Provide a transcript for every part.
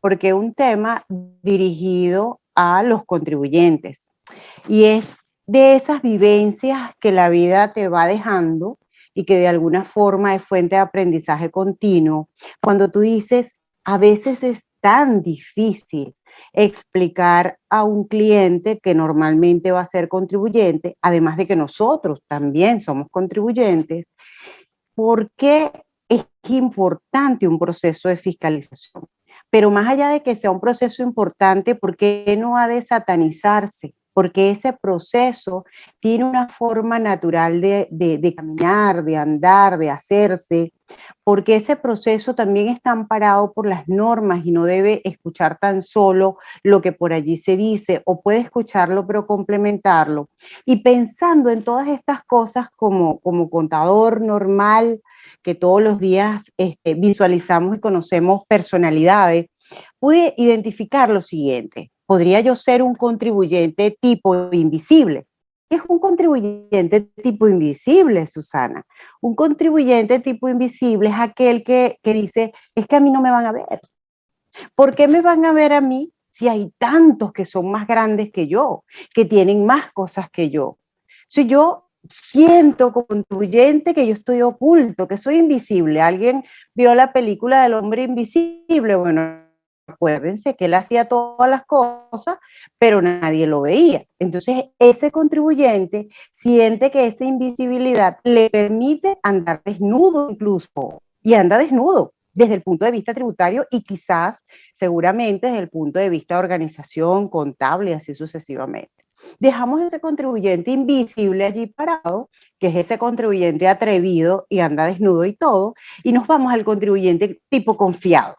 porque es un tema dirigido a los contribuyentes y es de esas vivencias que la vida te va dejando y que de alguna forma es fuente de aprendizaje continuo. Cuando tú dices, a veces es tan difícil explicar a un cliente que normalmente va a ser contribuyente, además de que nosotros también somos contribuyentes, ¿por qué es importante un proceso de fiscalización? Pero más allá de que sea un proceso importante, ¿por qué no ha de satanizarse? Porque ese proceso tiene una forma natural de caminar, de andar, de hacerse, porque ese proceso también está amparado por las normas y no debe escuchar tan solo lo que por allí se dice, o puede escucharlo pero complementarlo. Y pensando en todas estas cosas como contador normal, que todos los días visualizamos y conocemos personalidades, pude identificar lo siguiente. ¿Podría yo ser un contribuyente tipo invisible? ¿Qué es un contribuyente tipo invisible, Susana? Un contribuyente tipo invisible es aquel que dice, es que a mí no me van a ver. ¿Por qué me van a ver a mí si hay tantos que son más grandes que yo, que tienen más cosas que yo? Si yo siento como contribuyente que yo estoy oculto, que soy invisible. ¿Alguien vio la película del hombre invisible? Bueno, acuérdense que él hacía todas las cosas, pero nadie lo veía. Entonces, ese contribuyente siente que esa invisibilidad le permite andar desnudo incluso, y anda desnudo desde el punto de vista tributario y quizás, seguramente, desde el punto de vista de organización, contable y así sucesivamente. Dejamos ese contribuyente invisible allí parado, que es ese contribuyente atrevido y anda desnudo y todo, y nos vamos al contribuyente tipo confiado.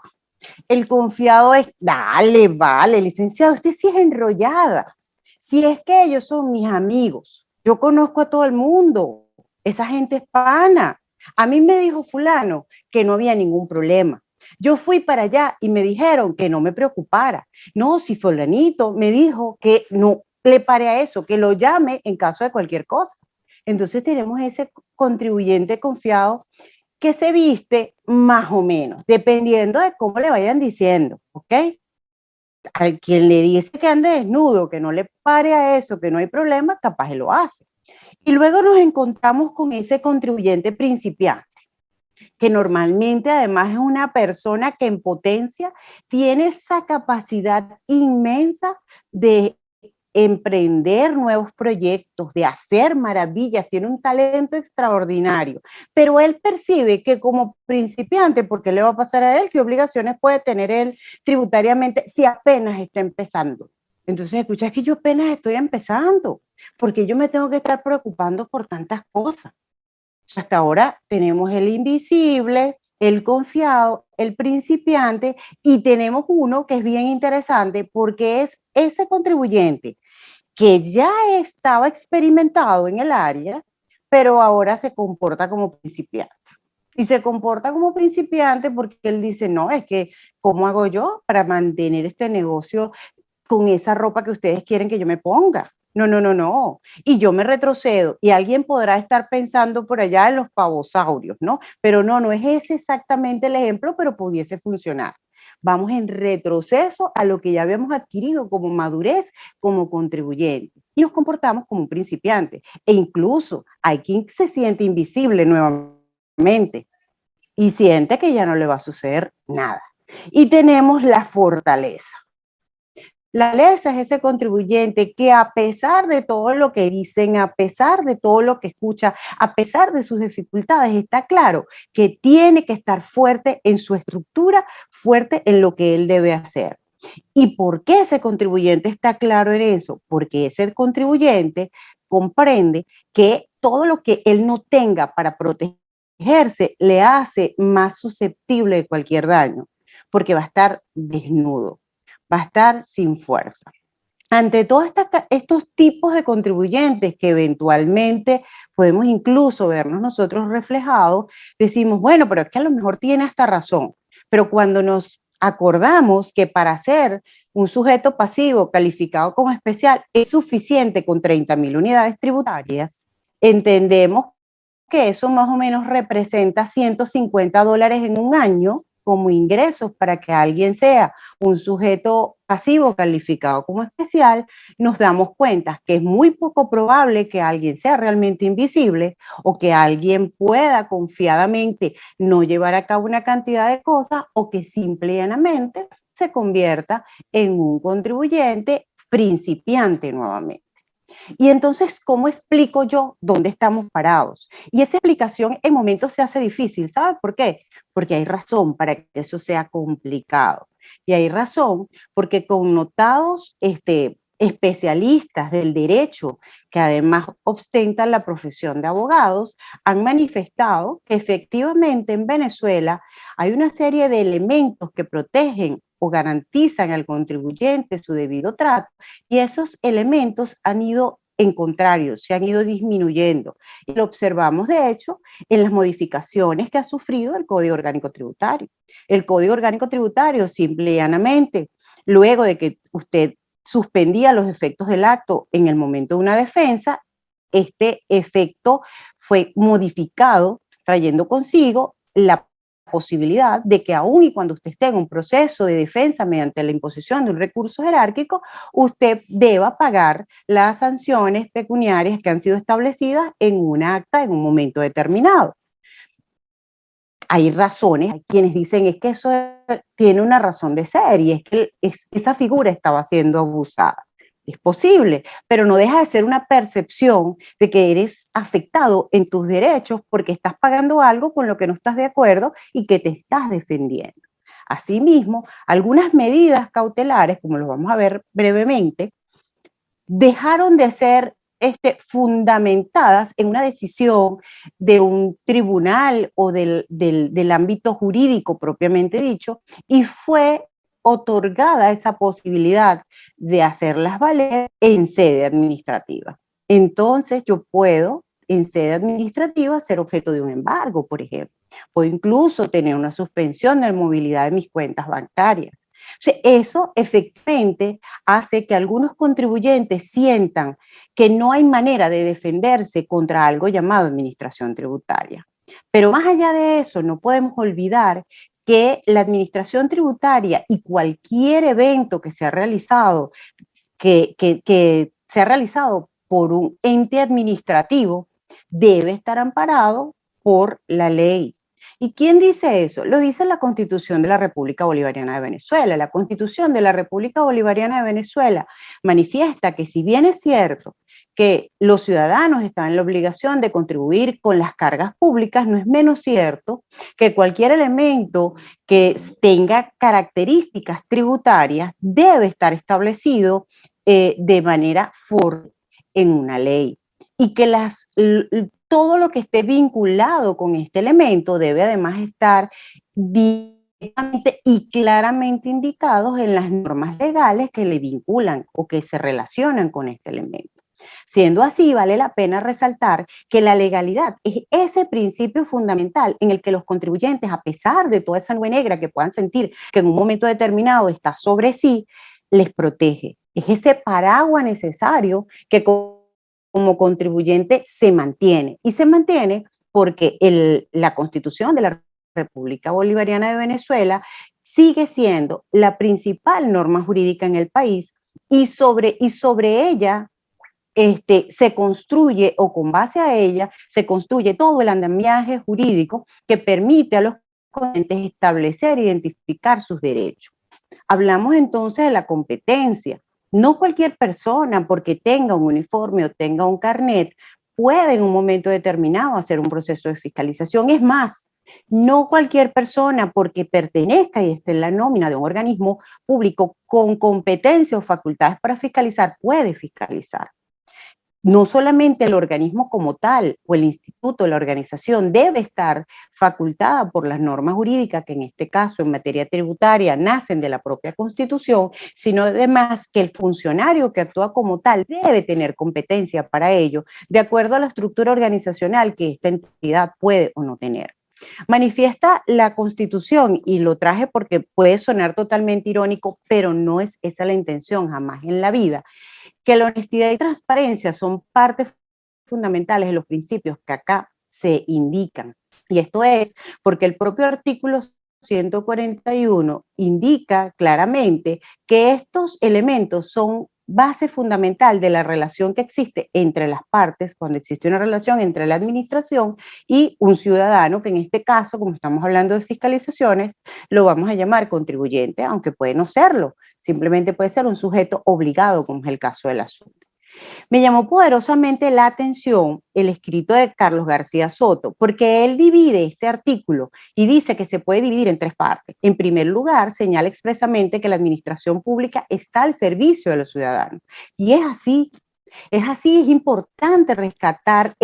El confiado es, dale, vale, licenciado, usted sí es enrollada. Si es que ellos son mis amigos, yo conozco a todo el mundo, esa gente es pana. A mí me dijo fulano que no había ningún problema. Yo fui para allá y me dijeron que no me preocupara. No, si fulanito me dijo que no le pare a eso, que lo llame en caso de cualquier cosa. Entonces tenemos ese contribuyente confiado que se viste más o menos, dependiendo de cómo le vayan diciendo, ¿ok? Al quien le dice que ande desnudo, que no le pare a eso, que no hay problema, capaz lo hace. Y luego nos encontramos con ese contribuyente principiante, que normalmente además es una persona que en potencia tiene esa capacidad inmensa de emprender nuevos proyectos, de hacer maravillas, tiene un talento extraordinario, pero él percibe que como principiante, ¿por qué le va a pasar a él? ¿Qué obligaciones puede tener él tributariamente si apenas está empezando? Entonces, escucha, es que yo apenas estoy empezando, porque yo me tengo que estar preocupando por tantas cosas. Hasta ahora tenemos el invisible, el confiado, el principiante y tenemos uno que es bien interesante porque es ese contribuyente que ya estaba experimentado en el área, pero ahora se comporta como principiante. Y se comporta como principiante porque él dice, no, es que, ¿cómo hago yo para mantener este negocio con esa ropa que ustedes quieren que yo me ponga? No, no, no, no. Y yo me retrocedo y alguien podrá estar pensando por allá en los pavosaurios, ¿no? Pero no, no es ese exactamente el ejemplo, pero pudiese funcionar. Vamos en retroceso a lo que ya habíamos adquirido como madurez, como contribuyente. Y nos comportamos como un principiante. E incluso hay quien se siente invisible nuevamente y siente que ya no le va a suceder nada. Y tenemos la fortaleza. La fortaleza es ese contribuyente que a pesar de todo lo que dicen, a pesar de todo lo que escucha, a pesar de sus dificultades, está claro que tiene que estar fuerte en su estructura, fuerte en lo que él debe hacer. ¿Y por qué ese contribuyente está claro en eso? Porque ese contribuyente comprende que todo lo que él no tenga para protegerse le hace más susceptible de cualquier daño, porque va a estar desnudo, va a estar sin fuerza. Ante todos estos tipos de contribuyentes que eventualmente podemos incluso vernos nosotros reflejados, decimos, bueno, pero es que a lo mejor tiene hasta razón. Pero cuando nos acordamos que para ser un sujeto pasivo calificado como especial es suficiente con 30.000 unidades tributarias, entendemos que eso más o menos representa $150 en un año, como ingresos para que alguien sea un sujeto pasivo calificado como especial, nos damos cuenta que es muy poco probable que alguien sea realmente invisible o que alguien pueda confiadamente no llevar a cabo una cantidad de cosas o que simplemente se convierta en un contribuyente principiante nuevamente. Y entonces, ¿cómo explico yo dónde estamos parados? Y esa explicación en momentos se hace difícil, ¿sabes por qué? Porque hay razón para que eso sea complicado. Y hay razón porque connotados especialistas del derecho, que además ostentan la profesión de abogados, han manifestado que efectivamente en Venezuela hay una serie de elementos que protegen o garantizan al contribuyente su debido trato, y esos elementos han ido en contrario, se han ido disminuyendo. Y lo observamos, de hecho, en las modificaciones que ha sufrido el Código Orgánico Tributario. El Código Orgánico Tributario, simple y llanamente, luego de que usted suspendía los efectos del acto en el momento de una defensa, este efecto fue modificado, trayendo consigo la posibilidad de que aún y cuando usted esté en un proceso de defensa mediante la imposición de un recurso jerárquico, usted deba pagar las sanciones pecuniarias que han sido establecidas en un acta en un momento determinado. Hay razones, hay quienes dicen es que eso tiene una razón de ser y es que esa figura estaba siendo abusada. Es posible, pero no deja de ser una percepción de que eres afectado en tus derechos porque estás pagando algo con lo que no estás de acuerdo y que te estás defendiendo. Asimismo, algunas medidas cautelares, como lo vamos a ver brevemente, dejaron de ser fundamentadas en una decisión de un tribunal o del ámbito jurídico propiamente dicho, y fue otorgada esa posibilidad de hacerlas valer en sede administrativa. Entonces yo puedo en sede administrativa ser objeto de un embargo, por ejemplo. Puedo incluso tener una suspensión de movilidad de mis cuentas bancarias. O sea, eso efectivamente hace que algunos contribuyentes sientan que no hay manera de defenderse contra algo llamado administración tributaria. Pero más allá de eso, no podemos olvidar que la administración tributaria y cualquier evento que se ha realizado, que se ha realizado por un ente administrativo, debe estar amparado por la ley. ¿Y quién dice eso? Lo dice la Constitución de la República Bolivariana de Venezuela. La Constitución de la República Bolivariana de Venezuela manifiesta que si bien es cierto que los ciudadanos están en la obligación de contribuir con las cargas públicas, no es menos cierto que cualquier elemento que tenga características tributarias debe estar establecido de manera formal en una ley y que todo lo que esté vinculado con este elemento debe además estar directamente y claramente indicados en las normas legales que le vinculan o que se relacionan con este elemento. Siendo así, vale la pena resaltar que la legalidad es ese principio fundamental en el que los contribuyentes, a pesar de toda esa nube negra que puedan sentir que en un momento determinado está sobre sí, les protege. Es ese paraguas necesario que como contribuyente se mantiene. Y se mantiene porque la Constitución de la República Bolivariana de Venezuela sigue siendo la principal norma jurídica en el país y sobre ella se construye, o con base a ella, se construye todo el andamiaje jurídico que permite a los contribuyentes establecer e identificar sus derechos. Hablamos entonces de la competencia. No cualquier persona, porque tenga un uniforme o tenga un carnet, puede en un momento determinado hacer un proceso de fiscalización. Es más, no cualquier persona, porque pertenezca y esté en la nómina de un organismo público con competencia o facultades para fiscalizar, puede fiscalizar. No solamente el organismo como tal o el instituto, la organización debe estar facultada por las normas jurídicas que en este caso en materia tributaria nacen de la propia Constitución, sino además que el funcionario que actúa como tal debe tener competencia para ello, de acuerdo a la estructura organizacional que esta entidad puede o no tener. Manifiesta la Constitución, y lo traje porque puede sonar totalmente irónico, pero no es esa la intención jamás en la vida, que la honestidad y transparencia son partes fundamentales de los principios que acá se indican. Y esto es porque el propio artículo 141 indica claramente que estos elementos son base fundamental de la relación que existe entre las partes, cuando existe una relación entre la administración y un ciudadano, que en este caso, como estamos hablando de fiscalizaciones, lo vamos a llamar contribuyente, aunque puede no serlo, simplemente puede ser un sujeto obligado, como es el caso del asunto. Me llamó poderosamente la atención el escrito de Carlos García Soto, porque él divide este artículo y dice que se puede dividir en tres partes. En primer lugar, señala expresamente que la administración pública está al servicio de los ciudadanos. Y es así, es importante rescatar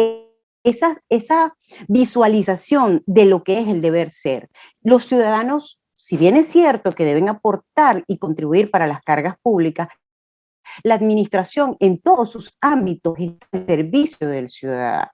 esa visualización de lo que es el deber ser. Los ciudadanos, si bien es cierto que deben aportar y contribuir para las cargas públicas, la administración en todos sus ámbitos está al servicio del ciudadano.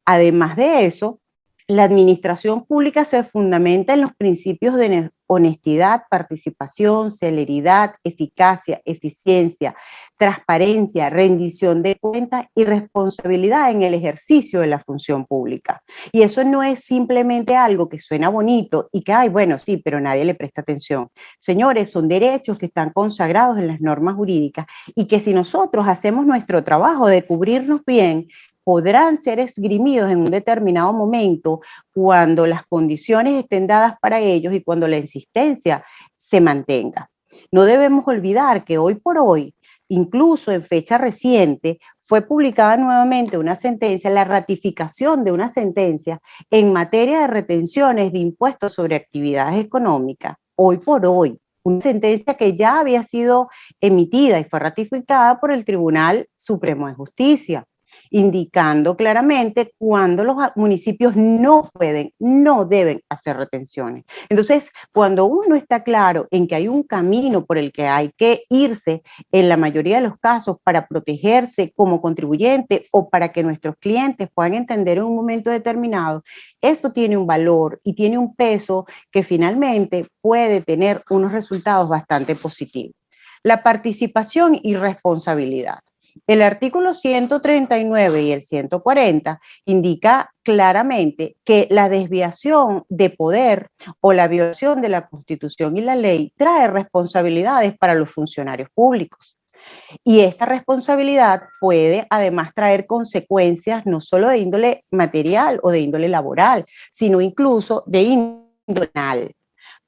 Además de eso, la administración pública se fundamenta en los principios de honestidad, participación, celeridad, eficacia, eficiencia, transparencia, rendición de cuentas y responsabilidad en el ejercicio de la función pública. Y eso no es simplemente algo que suena bonito y que, ay, bueno, sí, pero nadie le presta atención. Señores, son derechos que están consagrados en las normas jurídicas y que si nosotros hacemos nuestro trabajo de cubrirnos bien, podrán ser esgrimidos en un determinado momento cuando las condiciones estén dadas para ellos y cuando la insistencia se mantenga. No debemos olvidar que hoy por hoy, incluso en fecha reciente, fue publicada nuevamente una sentencia, la ratificación de una sentencia en materia de retenciones de impuestos sobre actividades económicas, hoy por hoy. Una sentencia que ya había sido emitida y fue ratificada por el Tribunal Supremo de Justicia, indicando claramente cuando los municipios no pueden, no deben hacer retenciones. Entonces, cuando uno está claro en que hay un camino por el que hay que irse, en la mayoría de los casos, para protegerse como contribuyente o para que nuestros clientes puedan entender en un momento determinado, esto tiene un valor y tiene un peso que finalmente puede tener unos resultados bastante positivos. La participación y responsabilidad. El artículo 139 y el 140 indica claramente que la desviación de poder o la violación de la Constitución y la ley trae responsabilidades para los funcionarios públicos. Y esta responsabilidad puede además traer consecuencias no solo de índole material o de índole laboral, sino incluso de índole penal.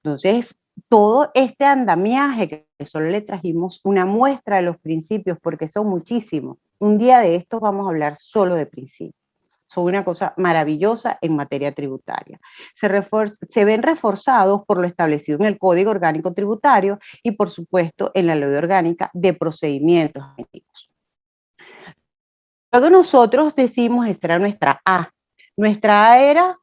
Entonces, todo este andamiaje, que solo le trajimos una muestra de los principios, porque son muchísimos. Un día de estos vamos a hablar solo de principios. Son una cosa maravillosa en materia tributaria. Se ven reforzados por lo establecido en el Código Orgánico Tributario y, por supuesto, en la Ley Orgánica de Procedimientos Administrativos. Luego nosotros decimos, esta era nuestra A. Nuestra A era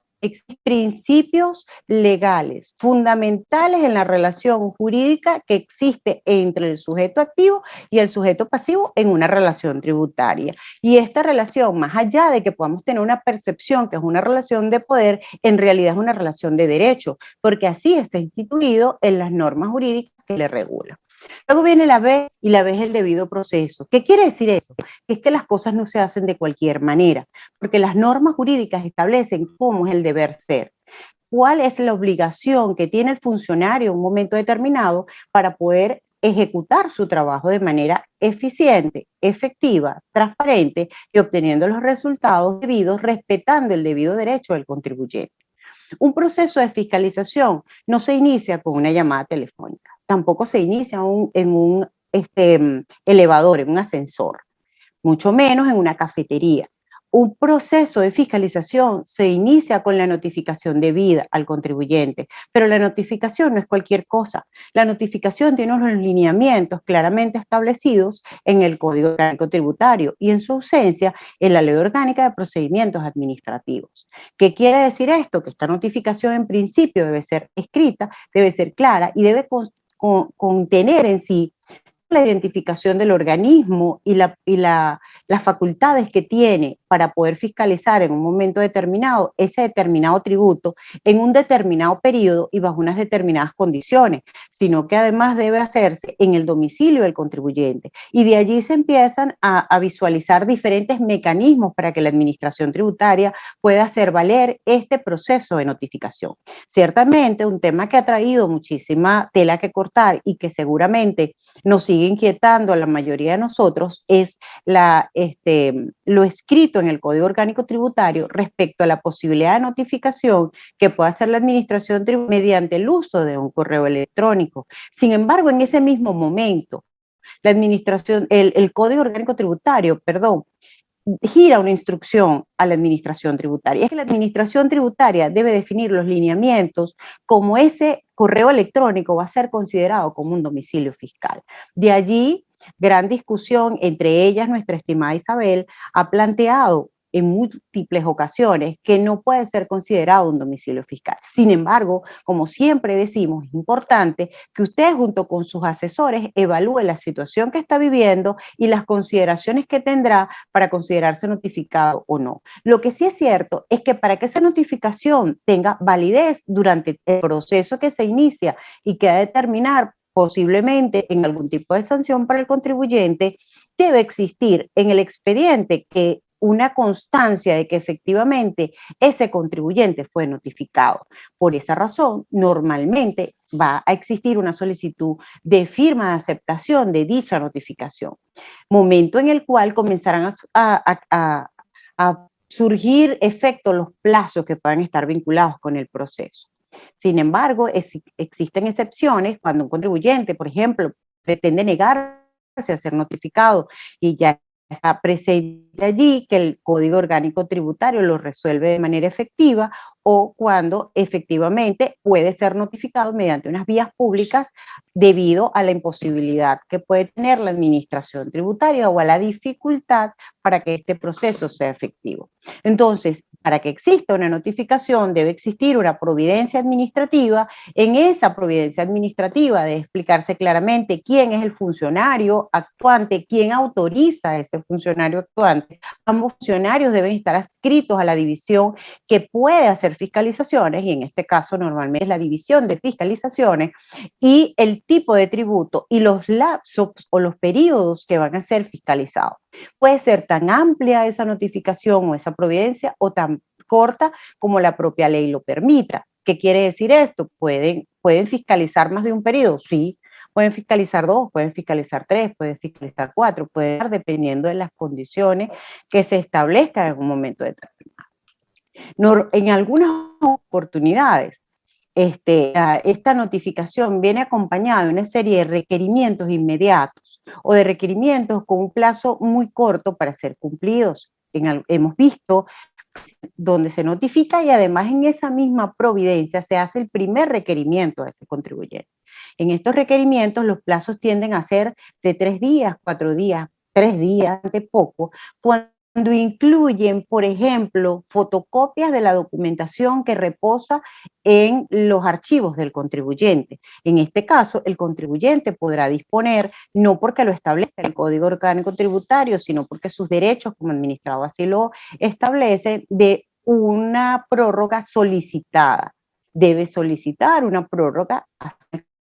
principios legales fundamentales en la relación jurídica que existe entre el sujeto activo y el sujeto pasivo en una relación tributaria. Y esta relación, más allá de que podamos tener una percepción que es una relación de poder, en realidad es una relación de derecho, porque así está instituido en las normas jurídicas que le regulan. Luego viene la B, y la B es el debido proceso. ¿Qué quiere decir eso? Es que las cosas no se hacen de cualquier manera, porque las normas jurídicas establecen cómo es el deber ser, cuál es la obligación que tiene el funcionario en un momento determinado para poder ejecutar su trabajo de manera eficiente, efectiva, transparente y obteniendo los resultados debidos, respetando el debido derecho del contribuyente. Un proceso de fiscalización no se inicia con una llamada telefónica, tampoco se inicia en un elevador, en un ascensor, mucho menos en una cafetería. Un proceso de fiscalización se inicia con la notificación debida al contribuyente, pero la notificación no es cualquier cosa. La notificación tiene unos lineamientos claramente establecidos en el Código Orgánico Tributario y en su ausencia en la Ley Orgánica de Procedimientos Administrativos. ¿Qué quiere decir esto? Que esta notificación en principio debe ser escrita, debe ser clara y debe contener en sí la identificación del organismo y las facultades que tiene para poder fiscalizar en un momento determinado ese determinado tributo en un determinado periodo y bajo unas determinadas condiciones, sino que además debe hacerse en el domicilio del contribuyente. Y de allí se empiezan a visualizar diferentes mecanismos para que la administración tributaria pueda hacer valer este proceso de notificación. Ciertamente, un tema que ha traído muchísima tela que cortar y que seguramente nos sigue inquietando a la mayoría de nosotros es lo escrito en el Código Orgánico Tributario respecto a la posibilidad de notificación que pueda hacer la administración tributaria mediante el uso de un correo electrónico. Sin embargo, en ese mismo momento, la administración, el Código Orgánico Tributario, perdón, gira una instrucción a la administración tributaria. Es que la administración tributaria debe definir los lineamientos como ese correo electrónico va a ser considerado como un domicilio fiscal. De allí, gran discusión, entre ellas nuestra estimada Isabel ha planteado en múltiples ocasiones que no puede ser considerado un domicilio fiscal. Sin embargo, como siempre decimos, es importante que usted junto con sus asesores evalúe la situación que está viviendo y las consideraciones que tendrá para considerarse notificado o no. Lo que sí es cierto es que para que esa notificación tenga validez durante el proceso que se inicia y que va a determinar posiblemente en algún tipo de sanción para el contribuyente, debe existir en el expediente que una constancia de que efectivamente ese contribuyente fue notificado. Por esa razón, normalmente va a existir una solicitud de firma de aceptación de dicha notificación, momento en el cual comenzarán a surgir efectos los plazos que puedan estar vinculados con el proceso. Sin embargo, existen excepciones cuando un contribuyente, por ejemplo, pretende negarse a ser notificado y ya está presente allí que el Código Orgánico Tributario lo resuelve de manera efectiva, o cuando efectivamente puede ser notificado mediante unas vías públicas debido a la imposibilidad que puede tener la administración tributaria o a la dificultad para que este proceso sea efectivo. Entonces, para que exista una notificación debe existir una providencia administrativa. En esa providencia administrativa debe explicarse claramente quién es el funcionario actuante, quién autoriza a ese funcionario actuante. Ambos funcionarios deben estar adscritos a la división que puede hacer fiscalizaciones, y en este caso normalmente es la división de fiscalizaciones, y el tipo de tributo y los lapsos o los periodos que van a ser fiscalizados. Puede ser tan amplia esa notificación o esa providencia o tan corta como la propia ley lo permita. ¿Qué quiere decir esto? ¿Pueden fiscalizar más de un periodo? Sí. Pueden fiscalizar 2, pueden fiscalizar 3, pueden fiscalizar 4, pueden dependiendo de las condiciones que se establezcan en un momento determinado. En algunas oportunidades, esta notificación viene acompañada de una serie de requerimientos inmediatos o de requerimientos con un plazo muy corto para ser cumplidos. Hemos visto donde se notifica y además en esa misma providencia se hace el primer requerimiento a ese contribuyente. En estos requerimientos los plazos tienden a ser de 3 días, 4 días, 3 días, de poco, cuando incluyen, por ejemplo, fotocopias de la documentación que reposa en los archivos del contribuyente. En este caso, el contribuyente podrá disponer, no porque lo establezca el Código Orgánico Tributario, sino porque sus derechos como administrador así lo establece, de una prórroga solicitada. Debe solicitar una prórroga a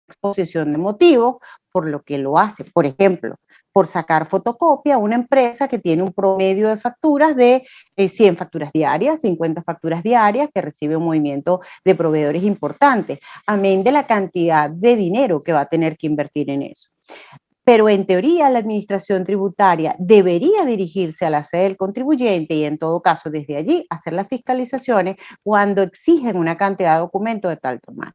exposición de motivos por lo que lo hace. Por ejemplo, por sacar fotocopia a una empresa que tiene un promedio de facturas de 100 facturas diarias, 50 facturas diarias, que recibe un movimiento de proveedores importantes, amén de la cantidad de dinero que va a tener que invertir en eso. Pero en teoría la administración tributaria debería dirigirse a la sede del contribuyente y en todo caso desde allí hacer las fiscalizaciones cuando exigen una cantidad de documentos de tal tamaño.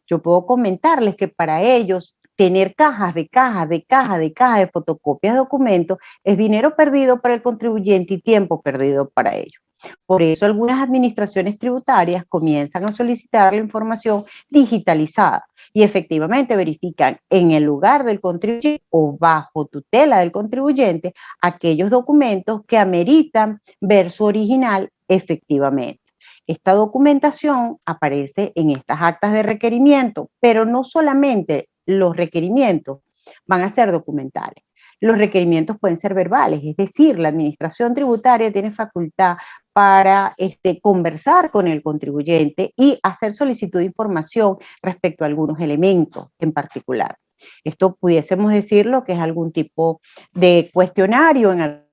Yo puedo comentarles que para ellos tener cajas de cajas de cajas de cajas de fotocopias de documentos es dinero perdido para el contribuyente y tiempo perdido para ellos. Por eso algunas administraciones tributarias comienzan a solicitar la información digitalizada y efectivamente verifican en el lugar del contribuyente o bajo tutela del contribuyente aquellos documentos que ameritan ver su original efectivamente. Esta documentación aparece en estas actas de requerimiento, pero no solamente los requerimientos van a ser documentales. Los requerimientos pueden ser verbales, es decir, la administración tributaria tiene facultad para conversar con el contribuyente y hacer solicitud de información respecto a algunos elementos en particular. Esto pudiésemos decirlo que es algún tipo de cuestionario. En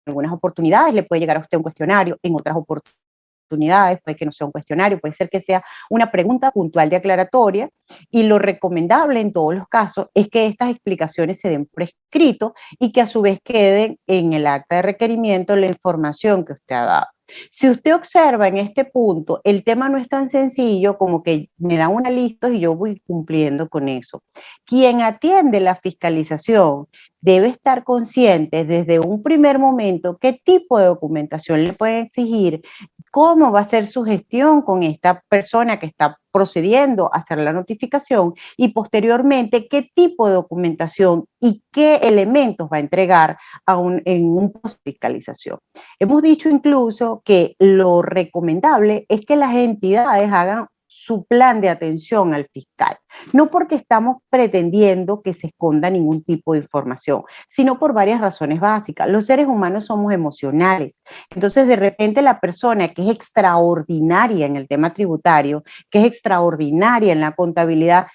algunas oportunidades le puede llegar a usted un cuestionario, en otras oportunidades puede que no sea un cuestionario, puede ser que sea una pregunta puntual de aclaratoria, y lo recomendable en todos los casos es que estas explicaciones se den por escrito y que a su vez queden en el acta de requerimiento la información que usted ha dado. Si usted observa en este punto, el tema no es tan sencillo como que me dan una lista y yo voy cumpliendo con eso. Quien atiende la fiscalización debe estar consciente desde un primer momento qué tipo de documentación le pueden exigir, cómo va a ser su gestión con esta persona que está procediendo a hacer la notificación y posteriormente qué tipo de documentación y qué elementos va a entregar en un post fiscalización. Hemos dicho incluso que lo recomendable es que las entidades hagan su plan de atención al fiscal, no porque estamos pretendiendo que se esconda ningún tipo de información, sino por varias razones básicas. Los seres humanos somos emocionales, entonces de repente la persona que es extraordinaria en el tema tributario, que es extraordinaria en la contabilidad,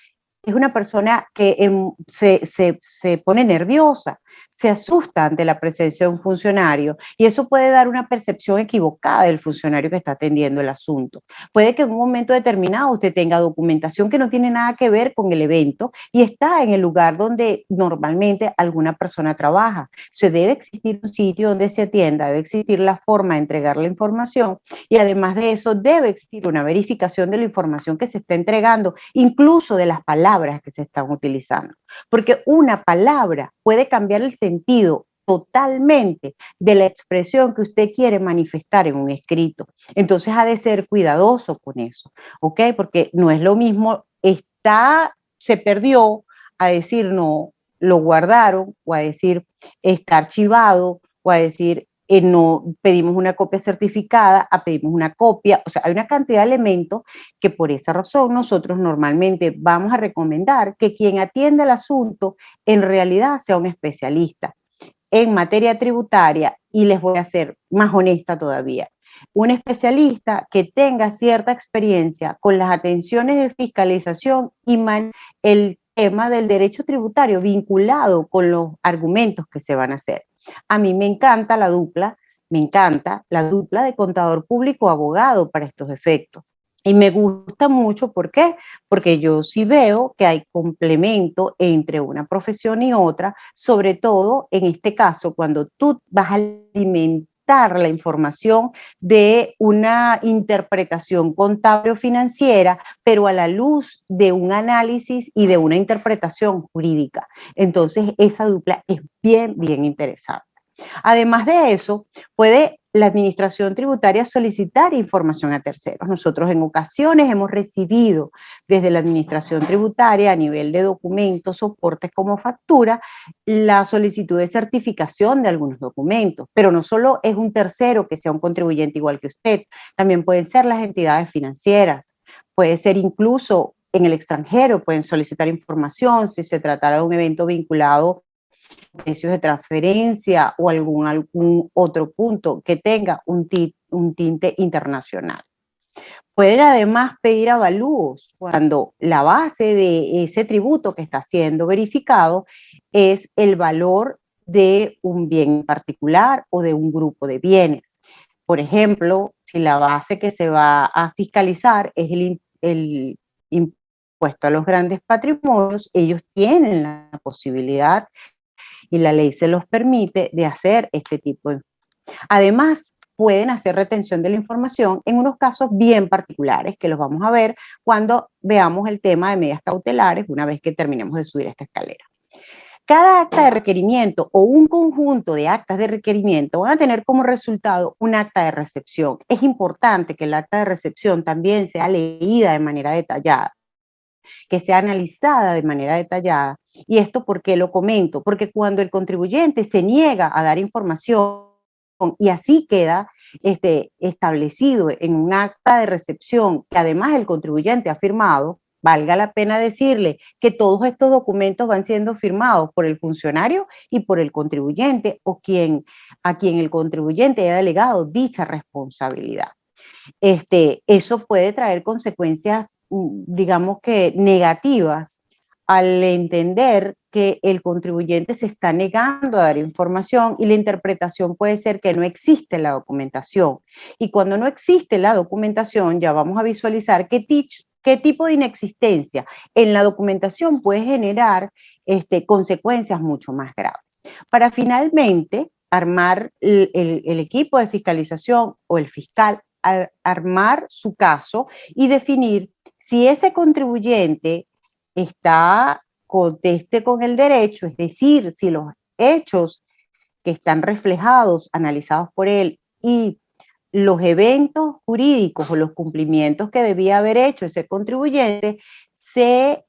es una persona que se pone nerviosa, se asusta ante la presencia de un funcionario y eso puede dar una percepción equivocada del funcionario que está atendiendo el asunto. Puede que en un momento determinado usted tenga documentación que no tiene nada que ver con el evento y está en el lugar donde normalmente alguna persona trabaja. Se debe existir un sitio donde se atienda, debe existir la forma de entregar la información y además de eso debe existir una verificación de la información que se está entregando, incluso de las palabras que se están utilizando. Porque una palabra puede cambiar el sentido totalmente de la expresión que usted quiere manifestar en un escrito. Entonces ha de ser cuidadoso con eso, ¿ok? Porque no es lo mismo se perdió, a decir no, lo guardaron, o a decir está archivado, o a decir no pedimos una copia certificada, a pedimos una copia. O sea, hay una cantidad de elementos que por esa razón nosotros normalmente vamos a recomendar que quien atienda el asunto en realidad sea un especialista en materia tributaria, y les voy a ser más honesta todavía, un especialista que tenga cierta experiencia con las atenciones de fiscalización y el tema del derecho tributario vinculado con los argumentos que se van a hacer. A mí me encanta la dupla de contador público abogado para estos efectos. Y me gusta mucho, ¿por qué? Porque yo sí veo que hay complemento entre una profesión y otra, sobre todo en este caso, cuando tú vas a alimentar la información de una interpretación contable o financiera, pero a la luz de un análisis y de una interpretación jurídica. Entonces, esa dupla es bien, bien interesante. Además de eso, puede la administración tributaria solicitar información a terceros. Nosotros en ocasiones hemos recibido desde la administración tributaria a nivel de documentos, soportes como factura, la solicitud de certificación de algunos documentos, pero no solo es un tercero que sea un contribuyente igual que usted, también pueden ser las entidades financieras, puede ser incluso en el extranjero, pueden solicitar información si se tratara de un evento vinculado precios de transferencia o algún otro punto que tenga un tinte internacional. Pueden además pedir avalúos cuando la base de ese tributo que está siendo verificado es el valor de un bien particular o de un grupo de bienes. Por ejemplo, si la base que se va a fiscalizar es el impuesto a los grandes patrimonios, ellos tienen la posibilidad y la ley se los permite de hacer este tipo de... Además, pueden hacer retención de la información en unos casos bien particulares que los vamos a ver cuando veamos el tema de medidas cautelares una vez que terminemos de subir esta escalera. Cada acta de requerimiento o un conjunto de actas de requerimiento van a tener como resultado un acta de recepción. Es importante que el acta de recepción también sea leída de manera detallada, que sea analizada de manera detallada. ¿Y esto por qué lo comento? Porque cuando el contribuyente se niega a dar información y así queda establecido en un acta de recepción que además el contribuyente ha firmado, valga la pena decirle que todos estos documentos van siendo firmados por el funcionario y por el contribuyente o a quien el contribuyente haya delegado dicha responsabilidad. Eso puede traer consecuencias, digamos que negativas, al entender que el contribuyente se está negando a dar información y la interpretación puede ser que no existe la documentación. Y cuando no existe la documentación, ya vamos a visualizar qué tipo de inexistencia en la documentación puede generar consecuencias mucho más graves. Para finalmente armar el equipo de fiscalización o el fiscal, armar su caso y definir si ese contribuyente conteste con el derecho, es decir, si los hechos que están reflejados, analizados por él, y los eventos jurídicos o los cumplimientos que debía haber hecho ese contribuyente se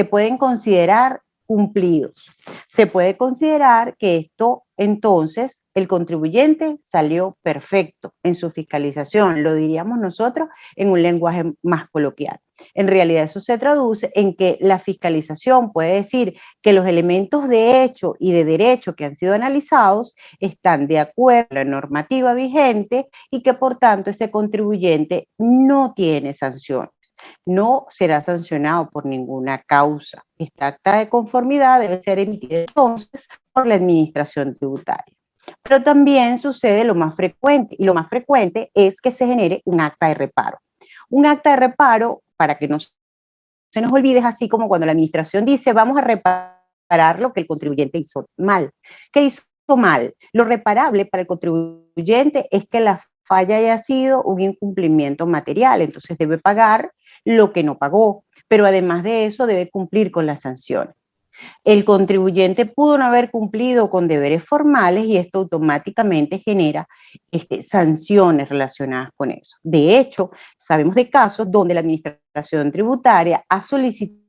pueden considerar cumplidos. Se puede considerar que esto, entonces, el contribuyente salió perfecto en su fiscalización, lo diríamos nosotros en un lenguaje más coloquial. En realidad eso se traduce en que la fiscalización puede decir que los elementos de hecho y de derecho que han sido analizados están de acuerdo a la normativa vigente y que por tanto ese contribuyente no tiene sanciones, no será sancionado por ninguna causa. Esta acta de conformidad debe ser emitida entonces por la administración tributaria. Pero también sucede lo más frecuente, y lo más frecuente es que se genere un acta de reparo. Un acta de reparo, para que no se nos olvide, es así como cuando la administración dice vamos a reparar lo que el contribuyente hizo mal. ¿Qué hizo mal? Lo reparable para el contribuyente es que la falla haya sido un incumplimiento material, entonces debe pagar lo que no pagó, pero además de eso debe cumplir con las sanciones. El contribuyente pudo no haber cumplido con deberes formales y esto automáticamente genera sanciones relacionadas con eso. De hecho, sabemos de casos donde la administración tributaria ha solicitado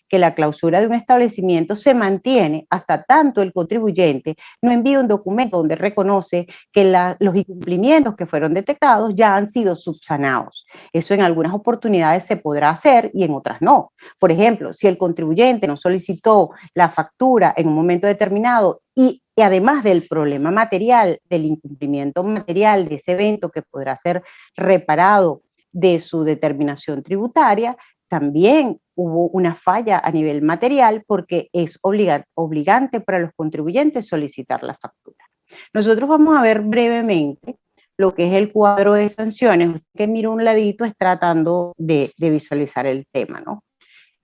que la clausura de un establecimiento se mantiene hasta tanto el contribuyente no envía un documento donde reconoce que los incumplimientos que fueron detectados ya han sido subsanados. Eso en algunas oportunidades se podrá hacer y en otras no. Por ejemplo, si el contribuyente no solicitó la factura en un momento determinado y además del problema material, del incumplimiento material de ese evento que podrá ser reparado de su determinación tributaria, también hubo una falla a nivel material porque es obligante para los contribuyentes solicitar la factura. Nosotros vamos a ver brevemente lo que es el cuadro de sanciones. Usted que mira un ladito es tratando de visualizar el tema, ¿no?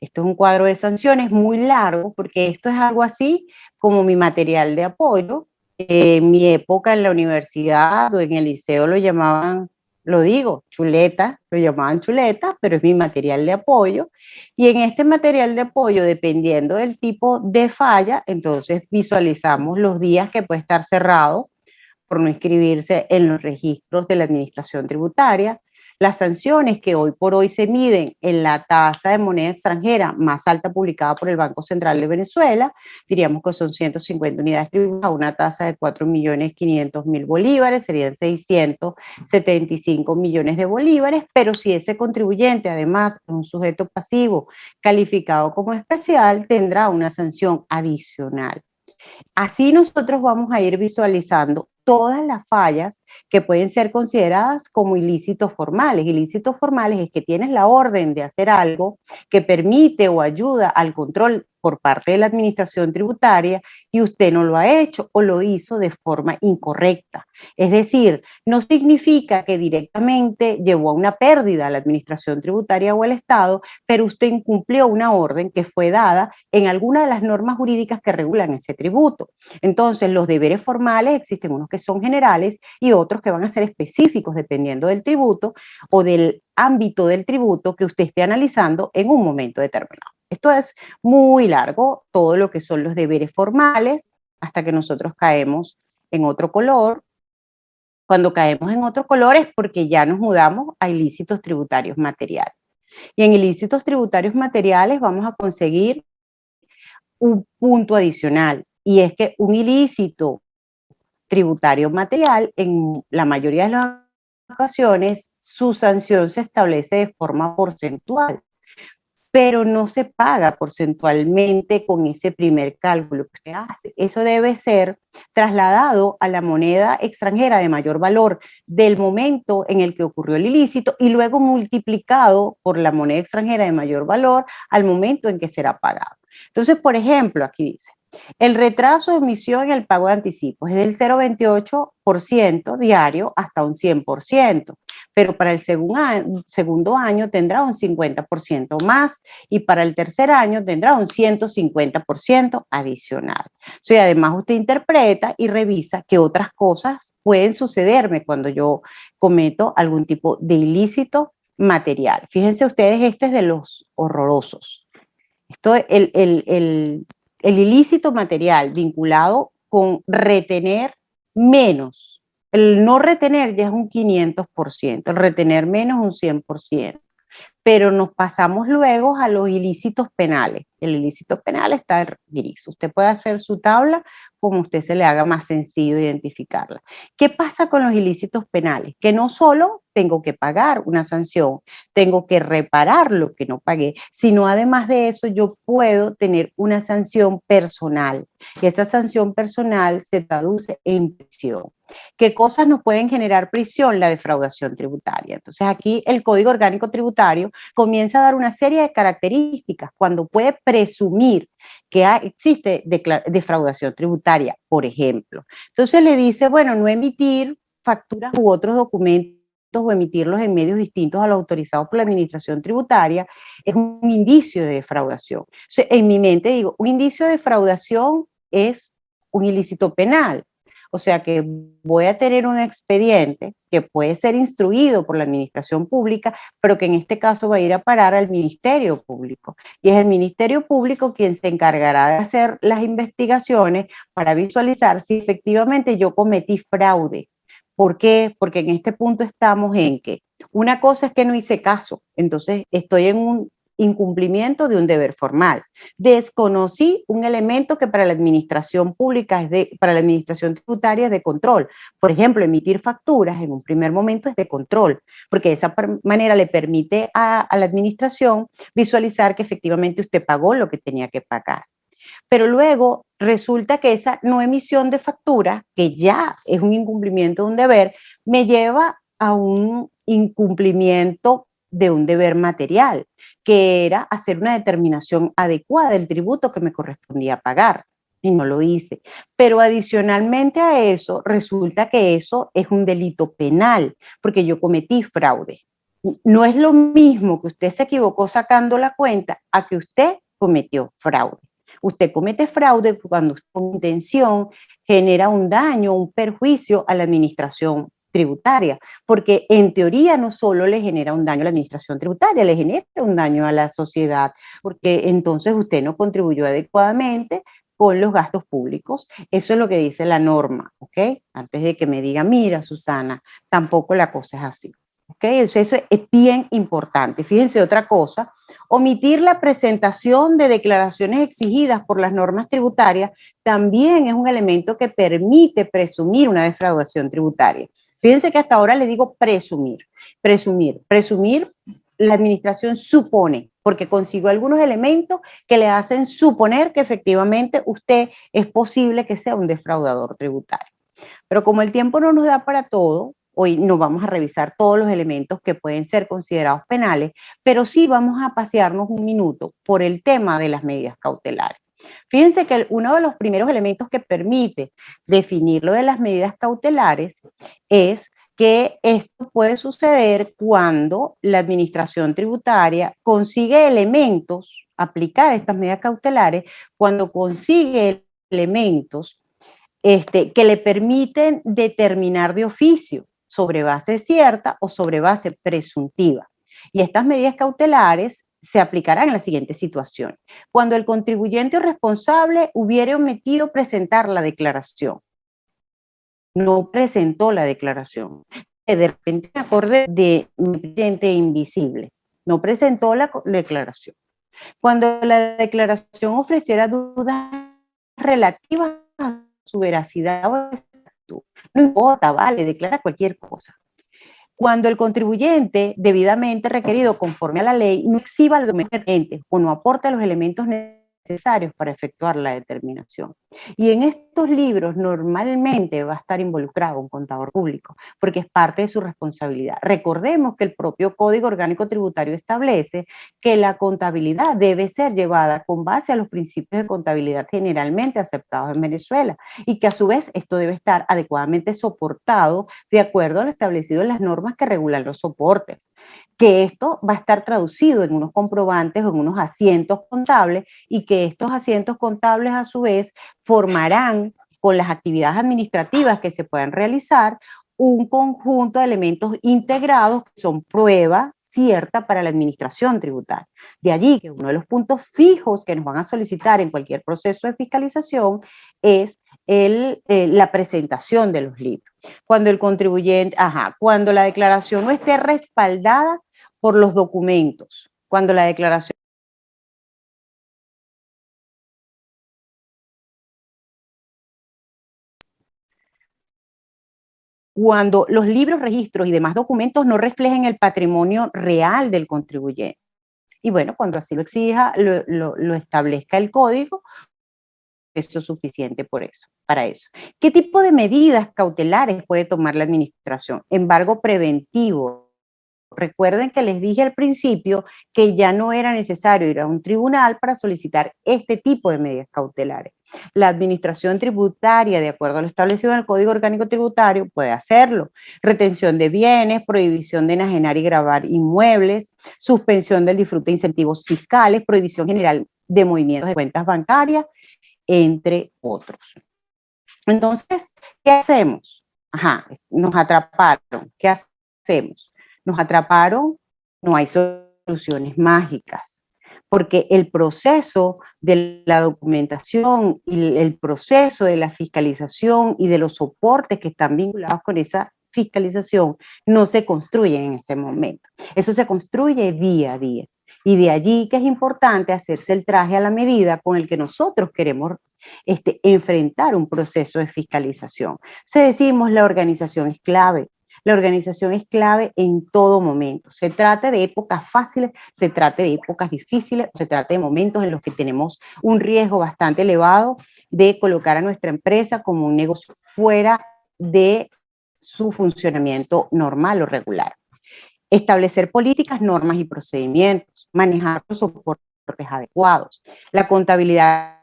Esto es un cuadro de sanciones muy largo porque esto es algo así como mi material de apoyo. En mi época en la universidad o en el liceo lo llamaban, lo digo, chuleta, lo llamaban chuleta, pero es mi material de apoyo. Y en este material de apoyo, dependiendo del tipo de falla, entonces visualizamos los días que puede estar cerrado por no inscribirse en los registros de la administración tributaria, las sanciones que hoy por hoy se miden en la tasa de moneda extranjera más alta publicada por el Banco Central de Venezuela, diríamos que son 150 unidades tributarias, una tasa de 4.500.000 bolívares, serían 675 millones de bolívares, pero si ese contribuyente además es un sujeto pasivo calificado como especial, tendrá una sanción adicional. Así nosotros vamos a ir visualizando todas las fallas que pueden ser consideradas como ilícitos formales. Ilícitos formales es que tienes la orden de hacer algo que permite o ayuda al control por parte de la administración tributaria y usted no lo ha hecho o lo hizo de forma incorrecta. Es decir, no significa que directamente llevó a una pérdida a la administración tributaria o al Estado, pero usted incumplió una orden que fue dada en alguna de las normas jurídicas que regulan ese tributo. Entonces, los deberes formales existen unos que son generales y otros que van a ser específicos dependiendo del tributo o del ámbito del tributo que usted esté analizando en un momento determinado. Esto es muy largo, todo lo que son los deberes formales, hasta que nosotros caemos en otro color. Cuando caemos en otro color es porque ya nos mudamos a ilícitos tributarios materiales. Y en ilícitos tributarios materiales vamos a conseguir un punto adicional, y es que un ilícito tributario material en la mayoría de las ocasiones su sanción se establece de forma porcentual, pero no se paga porcentualmente con ese primer cálculo que usted hace. Eso debe ser trasladado a la moneda extranjera de mayor valor del momento en el que ocurrió el ilícito y luego multiplicado por la moneda extranjera de mayor valor al momento en que será pagado. Entonces, por ejemplo, aquí dice, el retraso de emisión en el pago de anticipos es del 0,28% diario hasta un 100%, pero para el segundo año tendrá un 50% más y para el tercer año tendrá un 150% adicional. O sea, además usted interpreta y revisa qué otras cosas pueden sucederme cuando yo cometo algún tipo de ilícito material. Fíjense ustedes, este es de los horrorosos. Esto, el ilícito material vinculado con retener menos. El no retener ya es un 500%, el retener menos un 100%. Pero nos pasamos luego a los ilícitos penales. El ilícito penal está gris. Usted puede hacer su tabla como usted se le haga más sencillo identificarla. ¿Qué pasa con los ilícitos penales? Que no solo tengo que pagar una sanción, tengo que reparar lo que no pagué, sino además de eso yo puedo tener una sanción personal. Y esa sanción personal se traduce en prisión. ¿Qué cosas nos pueden generar prisión? La defraudación tributaria. Entonces aquí el Código Orgánico Tributario comienza a dar una serie de características cuando puede presumir que existe defraudación tributaria, por ejemplo. Entonces le dice, bueno, no emitir facturas u otros documentos o emitirlos en medios distintos a los autorizados por la administración tributaria es un indicio de defraudación. Entonces, en mi mente digo, un indicio de defraudación es un ilícito penal. O sea que voy a tener un expediente que puede ser instruido por la administración pública, pero que en este caso va a ir a parar al Ministerio Público. Y es el Ministerio Público quien se encargará de hacer las investigaciones para visualizar si efectivamente yo cometí fraude. ¿Por qué? Porque en este punto estamos en que una cosa es que no hice caso, entonces estoy en un incumplimiento de un deber formal. Desconocí un elemento que para la administración pública, para la administración tributaria es de control. Por ejemplo, emitir facturas en un primer momento es de control, porque de esa manera le permite a la administración visualizar que efectivamente usted pagó lo que tenía que pagar. Pero luego resulta que esa no emisión de factura, que ya es un incumplimiento de un deber, me lleva a un incumplimiento de un deber material, que era hacer una determinación adecuada del tributo que me correspondía pagar. Y no lo hice. Pero adicionalmente a eso, resulta que eso es un delito penal, porque yo cometí fraude. No es lo mismo que usted se equivocó sacando la cuenta a que usted cometió fraude. Usted comete fraude cuando con intención genera un daño, un perjuicio a la administración tributaria, porque en teoría no solo le genera un daño a la administración tributaria, le genera un daño a la sociedad, porque entonces usted no contribuyó adecuadamente con los gastos públicos. Eso es lo que dice la norma, ¿ok? Antes de que me diga, mira, Susana, tampoco la cosa es así, ¿ok? Eso es bien importante. Fíjense otra cosa, omitir la presentación de declaraciones exigidas por las normas tributarias también es un elemento que permite presumir una defraudación tributaria. Fíjense que hasta ahora le digo presumir. Presumir, la administración supone, porque consiguió algunos elementos que le hacen suponer que efectivamente usted es posible que sea un defraudador tributario. Pero como el tiempo no nos da para todo, hoy no vamos a revisar todos los elementos que pueden ser considerados penales, pero sí vamos a pasearnos un minuto por el tema de las medidas cautelares. Fíjense que uno de los primeros elementos que permite definir lo de las medidas cautelares es que esto puede suceder cuando la administración tributaria consigue elementos, aplicar estas medidas cautelares, cuando consigue elementos que le permiten determinar de oficio sobre base cierta o sobre base presuntiva. Y estas medidas cautelares se aplicarán en la siguiente situación. Cuando el contribuyente o responsable hubiere omitido presentar la declaración, no presentó la declaración, de repente me acordé de mi cliente invisible, no presentó la declaración. Cuando la declaración ofreciera dudas relativas a su veracidad o exactitud, no importa, vale, declara cualquier cosa. Cuando el contribuyente debidamente requerido conforme a la ley no exhiba los documentos o no aporte los elementos necesarios para efectuar la determinación. Y en estos libros normalmente va a estar involucrado un contador público, porque es parte de su responsabilidad. Recordemos que el propio Código Orgánico Tributario establece que la contabilidad debe ser llevada con base a los principios de contabilidad generalmente aceptados en Venezuela y que a su vez esto debe estar adecuadamente soportado de acuerdo a lo establecido en las normas que regulan los soportes, que esto va a estar traducido en unos comprobantes o en unos asientos contables y que estos asientos contables a su vez formarán con las actividades administrativas que se puedan realizar un conjunto de elementos integrados que son pruebas cierta para la administración tributaria. De allí que uno de los puntos fijos que nos van a solicitar en cualquier proceso de fiscalización es la presentación de los libros. Cuando el contribuyente, cuando la declaración no esté respaldada por los documentos, cuando la declaración cuando los libros, registros y demás documentos no reflejen el patrimonio real del contribuyente. Y bueno, cuando así lo exija, lo establezca el código, eso es suficiente para eso. ¿Qué tipo de medidas cautelares puede tomar la administración? Embargo preventivo. Recuerden que les dije al principio que ya no era necesario ir a un tribunal para solicitar este tipo de medidas cautelares. La administración tributaria, de acuerdo a lo establecido en el Código Orgánico Tributario, puede hacerlo. Retención de bienes, prohibición de enajenar y gravar inmuebles, suspensión del disfrute de incentivos fiscales, prohibición general de movimientos de cuentas bancarias, entre otros. Entonces, ¿qué hacemos? Nos atraparon. ¿Qué hacemos? Nos atraparon, no hay soluciones mágicas, porque el proceso de la documentación y el proceso de la fiscalización y de los soportes que están vinculados con esa fiscalización no se construyen en ese momento. Eso se construye día a día. Y de allí que es importante hacerse el traje a la medida con el que nosotros queremos enfrentar un proceso de fiscalización. Si decimos la organización es clave. La organización es clave en todo momento. Se trate de épocas fáciles, se trate de épocas difíciles, se trate de momentos en los que tenemos un riesgo bastante elevado de colocar a nuestra empresa como un negocio fuera de su funcionamiento normal o regular. Establecer políticas, normas y procedimientos, manejar los soportes adecuados. La contabilidad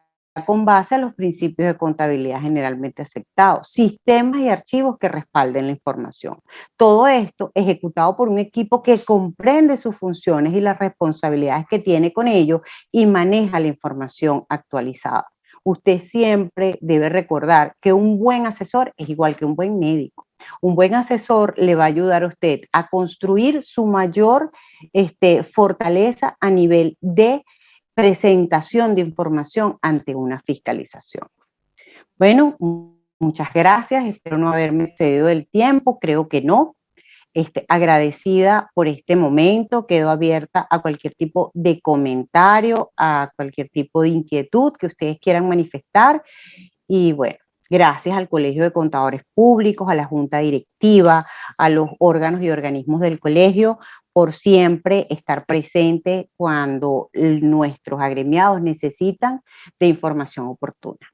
con base a los principios de contabilidad generalmente aceptados, sistemas y archivos que respalden la información. Todo esto ejecutado por un equipo que comprende sus funciones y las responsabilidades que tiene con ello y maneja la información actualizada. Usted siempre debe recordar que un buen asesor es igual que un buen médico. Un buen asesor le va a ayudar a usted a construir su mayor fortaleza a nivel de presentación de información ante una fiscalización. Bueno, muchas gracias, espero no haberme excedido el tiempo, creo que no. Agradecida por este momento, quedo abierta a cualquier tipo de comentario, a cualquier tipo de inquietud que ustedes quieran manifestar y bueno, gracias al Colegio de Contadores Públicos, a la Junta Directiva, a los órganos y organismos del colegio, por siempre estar presente cuando nuestros agremiados necesitan de información oportuna.